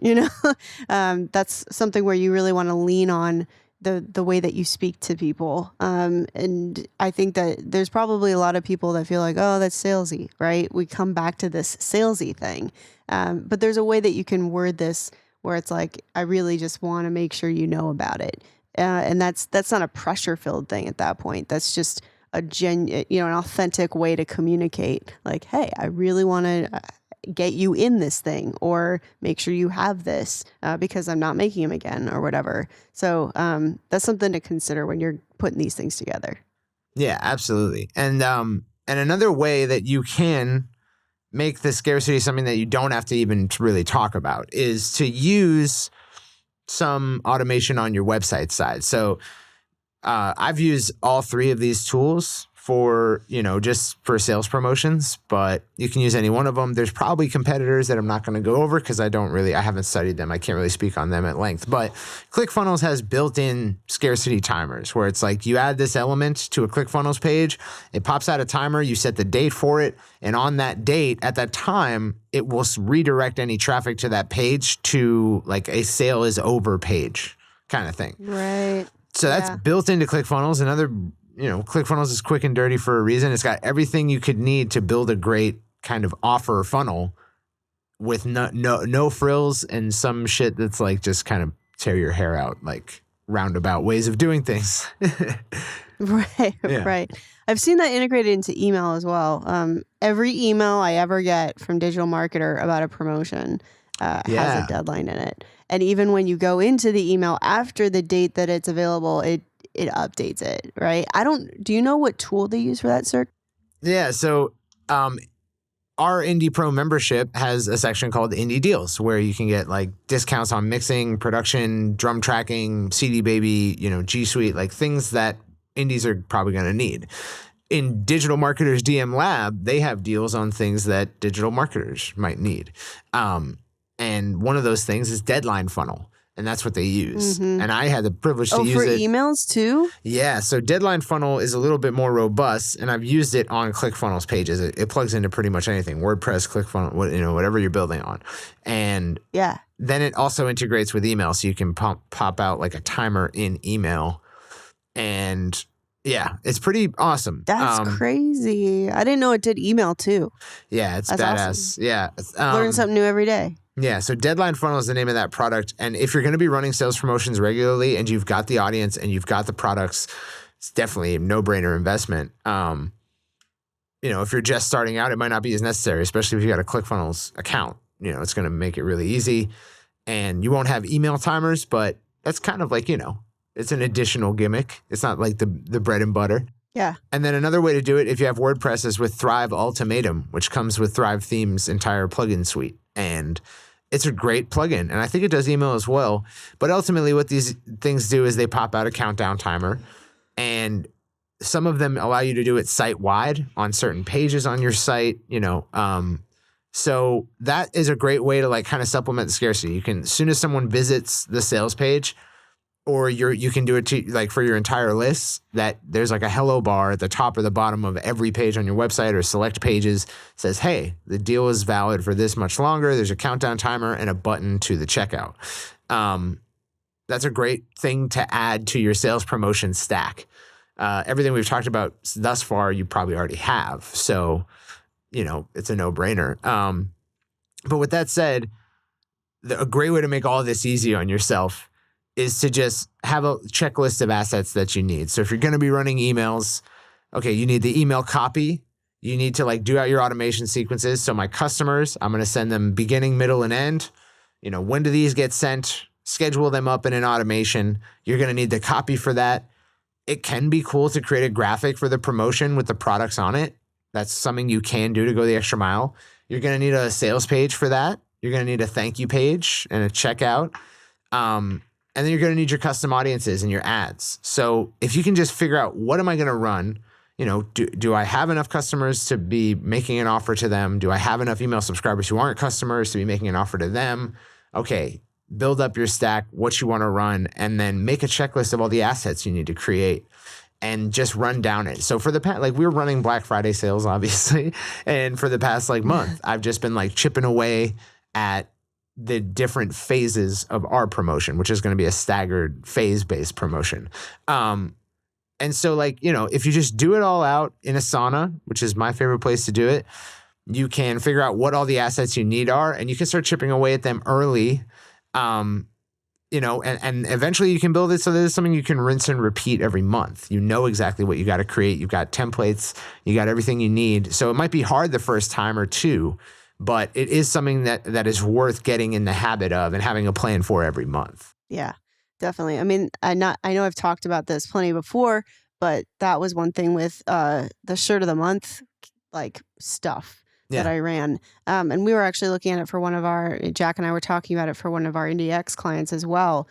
That's something where you really want to lean on the way that you speak to people. And I think that there's probably a lot of people that feel like, oh, that's salesy, right? We come back to this salesy thing. But there's a way that you can word this where it's like, I really just want to make sure you know about it. And that's not a pressure-filled thing at that point. That's just an authentic way to communicate. Like, hey, I really want to get you in this thing, or make sure you have this because I'm not making them again or whatever. So that's something to consider when you're putting these things together. Yeah, absolutely. And another way that you can make the scarcity something that you don't have to even really talk about is to use some automation on your website side. So I've used all three of these tools for, just for sales promotions, but you can use any one of them. There's probably competitors that I'm not going to go over because I haven't studied them. I can't really speak on them at length, but ClickFunnels has built-in scarcity timers where it's like you add this element to a ClickFunnels page, it pops out a timer, you set the date for it, and on that date, at that time, it will redirect any traffic to that page to like a sale is over page kind of thing. Right. So that's built into ClickFunnels. Another, ClickFunnels is quick and dirty for a reason. It's got everything you could need to build a great kind of offer funnel with no frills and some shit that's like just kind of tear your hair out, like roundabout ways of doing things. Right. I've seen that integrated into email as well. Every email I ever get from digital marketer about a promotion has a deadline in it. And even when you go into the email after the date that it's available, it updates it, right? Do you know what tool they use for that, Circa? Yeah. So our Indie Pro membership has a section called Indie Deals where you can get like discounts on mixing, production, drum tracking, CD Baby, G Suite, like things that indies are probably going to need. In Digital Marketers DM Lab, they have deals on things that digital marketers might need. And one of those things is Deadline Funnel. And that's what they use. Mm-hmm. And I had the privilege to use it. Oh, for emails too? Yeah. So Deadline Funnel is a little bit more robust, and I've used it on ClickFunnels pages. It plugs into pretty much anything, WordPress, ClickFunnels, whatever you're building on. And then it also integrates with email, so you can pop out like a timer in email. And yeah, it's pretty awesome. That's crazy. I didn't know it did email too. Yeah, it's badass. Awesome. Yeah. Learn something new every day. Yeah, so Deadline Funnel is the name of that product. And if you're going to be running sales promotions regularly and you've got the audience and you've got the products, it's definitely a no-brainer investment. If you're just starting out, it might not be as necessary, especially if you got a ClickFunnels account. It's going to make it really easy. And you won't have email timers, but that's kind of like, it's an additional gimmick. It's not like the bread and butter. Yeah. And then another way to do it, if you have WordPress, is with Thrive Ultimatum, which comes with Thrive Theme's entire plugin suite. And it's a great plugin, and I think it does email as well. But ultimately, what these things do is they pop out a countdown timer, and some of them allow you to do it site-wide on certain pages on your site. So that is a great way to like kind of supplement the scarcity. You can, as soon as someone visits the sales page, or you can do it to, like for your entire list, that there's like a hello bar at the top or the bottom of every page on your website or select pages says, hey, the deal is valid for this much longer. There's a countdown timer and a button to the checkout. That's a great thing to add to your sales promotion stack. Everything we've talked about thus far, you probably already have. So, it's a no-brainer. But with that said, a great way to make all this easy on yourself is to just have a checklist of assets that you need. So if you're going to be running emails, okay, you need the email copy. You need to like do out your automation sequences. So my customers, I'm going to send them beginning, middle, and end. When do these get sent? Schedule them up in an automation. You're going to need the copy for that. It can be cool to create a graphic for the promotion with the products on it. That's something you can do to go the extra mile. You're going to need a sales page for that. You're going to need a thank you page and a checkout. And then you're going to need your custom audiences and your ads. So if you can just figure out, what am I going to run? Do I have enough customers to be making an offer to them? Do I have enough email subscribers who aren't customers to be making an offer to them? Okay, build up your stack, what you want to run, and then make a checklist of all the assets you need to create and just run down it. So for the past, like, we were running Black Friday sales, obviously. And for the past month, I've just been like chipping away at the different phases of our promotion, which is going to be a staggered phase-based promotion. And so if you just do it all out in Asana, which is my favorite place to do it, you can figure out what all the assets you need are, and you can start chipping away at them early. And eventually you can build it so that it's something you can rinse and repeat every month. You know exactly what you got to create. You've got templates. You got everything you need. So it might be hard the first time or two, but it is something that is worth getting in the habit of and having a plan for every month. Yeah, definitely. I mean, I know I've talked about this plenty before, but that was one thing with the shirt of the month, like stuff that I ran. And we were actually looking at it for Jack and I were talking about it for one of our IndieX clients as well,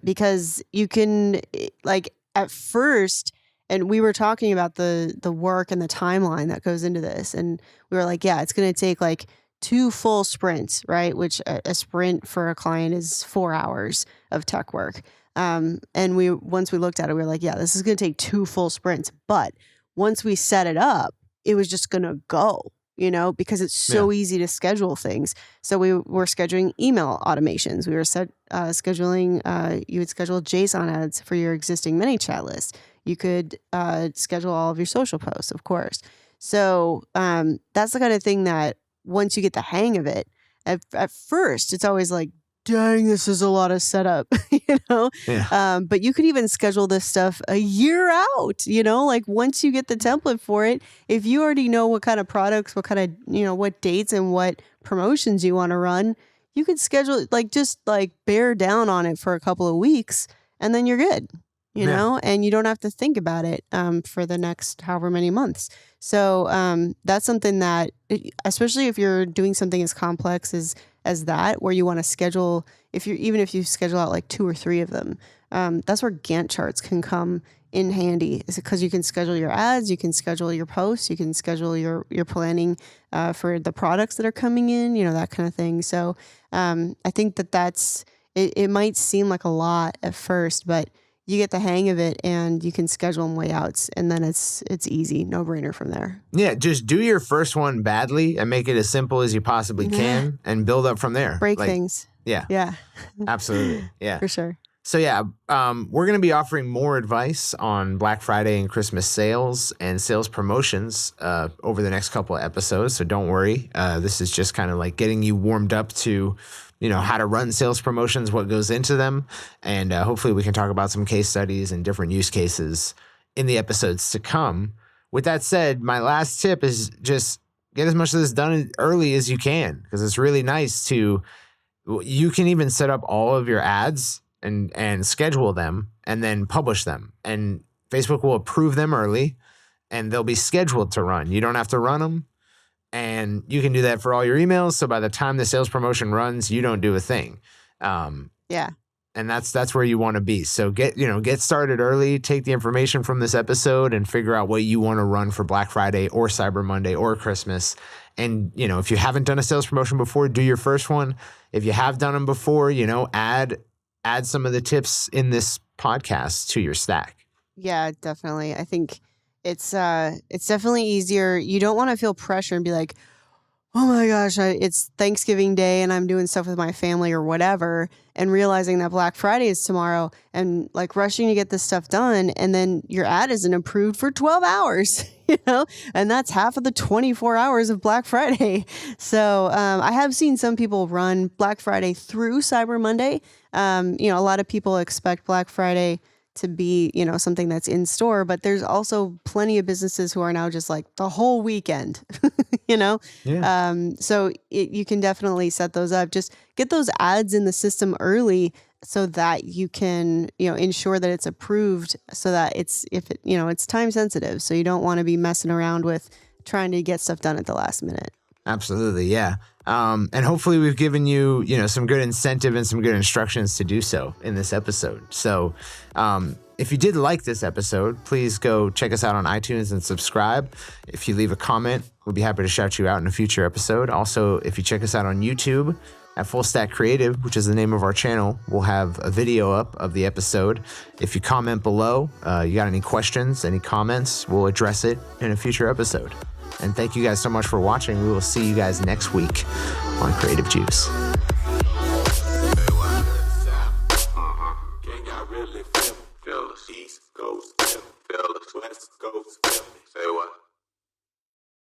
because you can, like, at first, And we were talking about the work and the timeline that goes into this. And we were like, yeah, it's going to take like 2 full sprints, right? Which a sprint for a client is 4 hours of tech work. And once we looked at it, we were like, yeah, this is going to take 2 full sprints. But once we set it up, it was just going to go, because it's so easy to schedule things. So we were scheduling email automations. We were scheduling, you would schedule JSON ads for your existing ManyChat list. You could schedule all of your social posts, of course. So that's the kind of thing that once you get the hang of it, at first, it's always like, dang, this is a lot of setup, but you could even schedule this stuff a year out, like once you get the template for it, if you already know what kind of products, what kind of, what dates and what promotions you want to run, you could schedule just bear down on it for a couple of weeks and then you're good, and you don't have to think about it for the next however many months. So that's something that, especially if you're doing something as complex as that, where you want to schedule, if you schedule out like 2 or 3 of them, that's where Gantt charts can come in handy, is because you can schedule your ads, you can schedule your posts, you can schedule your planning for the products that are coming in, that kind of thing. So I think that's it might seem like a lot at first, but you get the hang of it and you can schedule them way out, and then it's easy, no brainer from there. Yeah, just do your first one badly and make it as simple as you possibly can and build up from there. Break things. Yeah. Yeah. Absolutely. Yeah. For sure. So yeah, we're going to be offering more advice on Black Friday and Christmas sales and sales promotions over the next couple of episodes. So don't worry. This is just kind of like getting you warmed up to how to run sales promotions, what goes into them. And hopefully we can talk about some case studies and different use cases in the episodes to come. With that said, my last tip is just get as much of this done early as you can, because it's really nice you can even set up all of your ads and schedule them and then publish them. And Facebook will approve them early and they'll be scheduled to run. You don't have to run them. And you can do that for all your emails. So by the time the sales promotion runs, you don't do a thing. Yeah. And that's where you want to be. So get started early, take the information from this episode and figure out what you want to run for Black Friday or Cyber Monday or Christmas. And, if you haven't done a sales promotion before, do your first one. If you have done them before, add some of the tips in this podcast to your stack. Yeah, definitely. I think it's definitely easier. You don't want to feel pressure and be like, oh my gosh, it's Thanksgiving Day and I'm doing stuff with my family or whatever, and realizing that Black Friday is tomorrow and like rushing to get this stuff done, and then your ad isn't approved for 12 hours, and that's half of the 24 hours of Black Friday. So I have seen some people run Black Friday through Cyber Monday. A lot of people expect Black Friday to be, something that's in store, but there's also plenty of businesses who are now just like the whole weekend, Yeah. So you can definitely set those up. Just get those ads in the system early so that you can, ensure that it's approved, so that it's time sensitive. So you don't want to be messing around with trying to get stuff done at the last minute. Absolutely. Yeah. And hopefully we've given you, some good incentive and some good instructions to do so in this episode. So if you did like this episode, please go check us out on iTunes and subscribe. If you leave a comment, we'll be happy to shout you out in a future episode. Also, if you check us out on YouTube at Full Stack Creative, which is the name of our channel, we'll have a video up of the episode. If you comment below, you got any questions, any comments, we'll address it in a future episode. And thank you guys so much for watching. We will see you guys next week on Creative Juice.